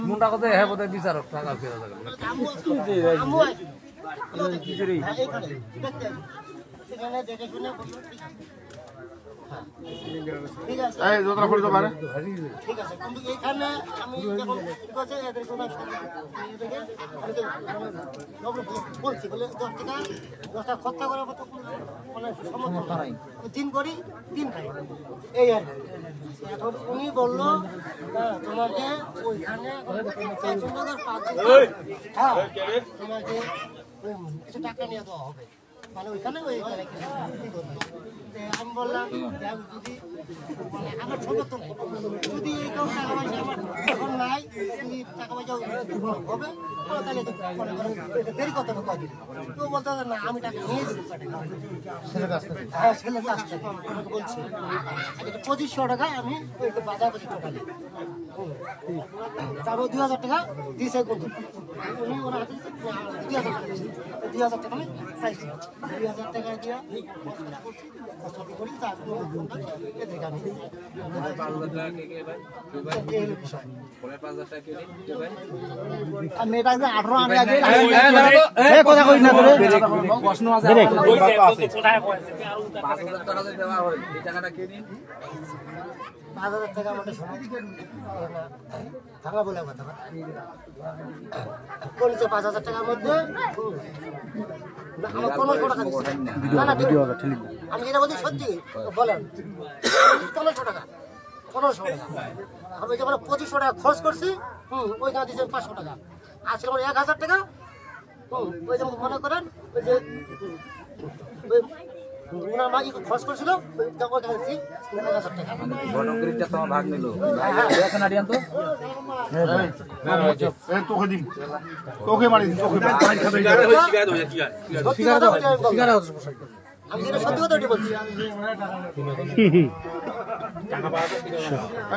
মুন্ডা কথা হ্যাঁ বোধহয় বিচারক টাকা ফেরা ঠিক আছে কিন্তু এখানে আমি যখন বলছি বলে 10 খরচা করার মতো মানে সমর্থন নাই, দিন করি দিন খাই এই আর এখন উনি বললো তোমাকে ওইখানে তোমাকে কিছু টাকা নিয়ে দেওয়া হবে, মানে ওইখানে আমি বললাম যদি মানে আমার সমর্থন নেই, যদি এই টাকা পয়সা আমার এখন নাই, যদি টাকা পয়সা হবে তাহলে দেরি করতে হবে কদিন। তো বলতে হবে না আমি টাকা নিয়ে দেবো, হ্যাঁ ছেলের কাছ থেকে আমাকে বলছি 2500 টাকা আমি বাজার করছি টোটালি, তারপর 2000 টাকা দিয়েছে কিন্তু উনি ওনার হাতে 2000 টাকা দিয়েছে, 2000 টাকা আমি চাইছি, 2000 টাকা দিয়ে করি তারপর এদেরকে আমি মেয়েটা 18 আমি আগে কথা কই না তোরে প্রশ্ন আছে 5000 টাকা আমাদের ভাঙা বলে কথা বলেছে 5000 টাকার মধ্যে আমার 1500 টাকা দিচ্ছে না না আমি যেটা বলছি সত্যি বলেন 1500 টাকা 1500 টাকা আমি যখন 2500 টাকা খরচ করছি ওই টাকা দিচ্ছে 500 টাকা আজকে আমার 1000 টাকা ওই যেমন মনে করেন ওই যে ওনার মা খরচ করেছিল ভাগ নিল তোকে মারি আমি সত্যি কথা বলছি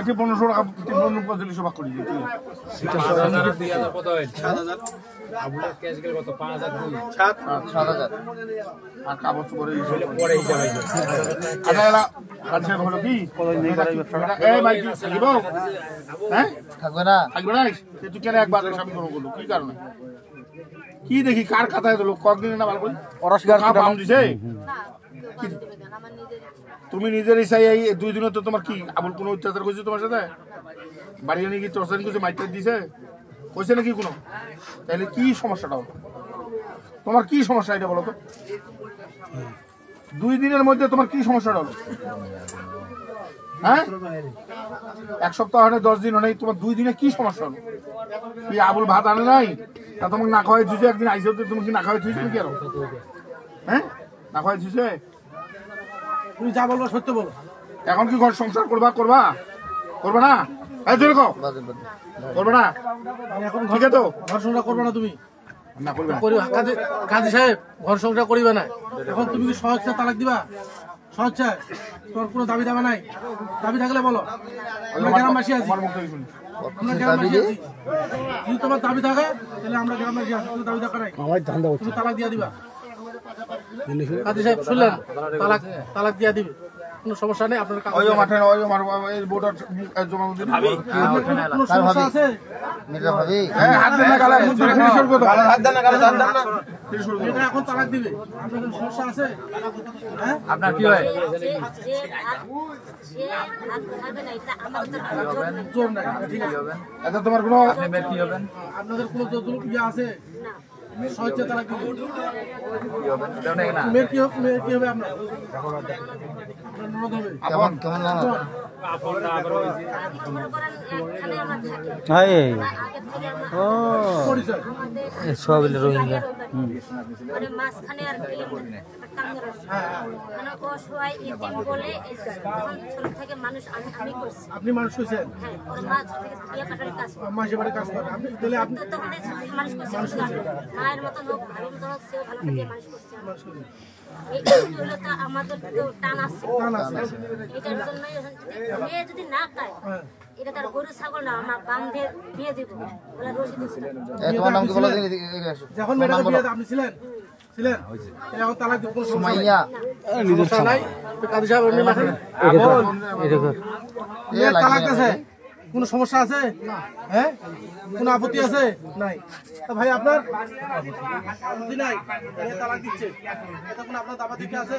1500 টাকা 45 ভাগ করি আবুলের ক্যাশ গেল কত 5000 7000 আর কাগজ করে পরে হিসাব হইছে আচ্ছা এলা আচ্ছা হলো কি এই ভাই কি দিব হ্যাঁ থাকবে না তুই কেন একবার সামনে করলো কি কারণে কি দেখি কার খাতায় দিল কতদিন না ভালো করে অরসগার কাম দিছে তুমি নিজের ইচ্ছায় এই 2 দিনে তো তোমার কি আবুল কোনো অত্যাচার করেছে তোমার সাথে বাড়ি নিয়ে কি টর্চারিং করেছে মাইটার দিছে কইছে নাকি কোনো, তাহলে কি সমস্যাটা হলো তোমার কি সমস্যা এটা বলো তো 2 দিনের মধ্যে তোমার কি সমস্যাটা হলো হ্যাঁ 1 সপ্তাহ হয় 10 দিন হয় তোমার 2 দিনে কি সমস্যা হলো তুই আবুল ভাত আনে নাই তা তোমাকে না খাওয়াই দিয়েছে একদিন আইসে তুমি কি না খাওয়াই দিয়েছো কি আর হ্যাঁ না খাওয়াই দিয়েছে তুমি যা বলবো সত্য বলো এখন কি ঘর সংসার করবা না এই জোরে কও করবে না এখন ঠিক আছে তো ঘর সংসার করবে না তুমি না করবে না কাজী সাহেব ঘর সংসার করিবে না এখন তুমি কি সহজে তালাক দিবা সহজে তোর কোনো দাবি দাবা নাই দাবি থাকলে বলো আমরা গ্রামবাসী আছি আমরা গ্রামবাসী আছি যদি তোমার দাবি থাকে তাহলে আমরা গ্রামবাসী আছি কোনো দাবি থাকা নাই তুমি তালাক দিয়া দিবা কাজী সাহেব শুনলেন তালাক দিয়া দিবে কোনো সমস্যা নেই আপনার ওই মাঠে ওই এই বোর্ডার জমা দিন কোনো সমস্যা আছে মিলা ভাবি হ্যাঁ হাত দেন না গালা ফিনিশর করো হাত দেন না গালা হাত দেন না এটা এখন তালাক দিবে আপনার কোনো সমস্যা আছে হ্যাঁ আপনার কি হয় সে হাত ধরবে না এটা আমাদের জোর নাই ঠিক আছে এটা তোমার কোনো আপনি কি হবেন আপনাদের কোনো জোর আছে না সহজে তালাক দিবে কি হবে এটা না মেয়ে কি হবে আপনার কেমন না ও সবিল রোহিঙ্গা বাড়ি মানে মাঝখানে আর কি টাঙ্গের আছে মানে অসহায় এতিম বলে তখন ছোট থেকে মানুষ আমি করছি। আপনি মানুষ হয়েছেন? হ্যাঁ, ওর মা ছোট থেকে বিয়ে কাটার কাজ করে। মাসে বাড়ি কাজ করে আপনি তাহলে আপনি তো তখন এই ছোট থেকে মানুষ করছে মায়ের মতো লোক ভাবির মতো লোক সেও ভালো থেকে মানুষ করছে। এই হলো তা আমাদের তো টান আছে, এটার জন্যই মেয়ে যদি না খায় এটা তার গরু ছাগল না আমার বান্ধে দিয়ে দিব বলে রশি দিছিল। তোমার নাম কি বলো? যখন মেয়েটাকে বিয়ে দেন, আপনি ছিলেন এখন তালাক দিব কোনো সমস্যা মাইয়া সমস্যা নাই। তো কাজী সাহেব এমনি লেখেন মেয়ে তালাক দিয়েছে, কোনো সমস্যা আছে? হ্যাঁ, কোনো আপত্তি আছে? নাই। তা ভাই আপনার আপত্তি নাই, মেয়ে তালাক দিচ্ছে, এটা কোনো আপনার দাবা দিকে আছে?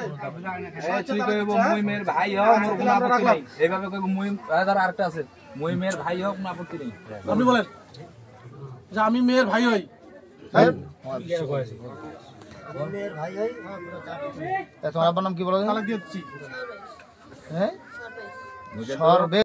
মুই মেয়ের ভাই হোক মোর কোনো আপত্তি নাই, এইভাবে কইব মুই ধর আরেকটা আছে মুই মেয়ের ভাই হোক কোনো আপত্তি নেই। আপনি বলেন যে আমি মেয়ের ভাই হই। তোমার আব্বার নাম কি বলো? তালাক দিচ্ছি। হ্যাঁ, সর্বে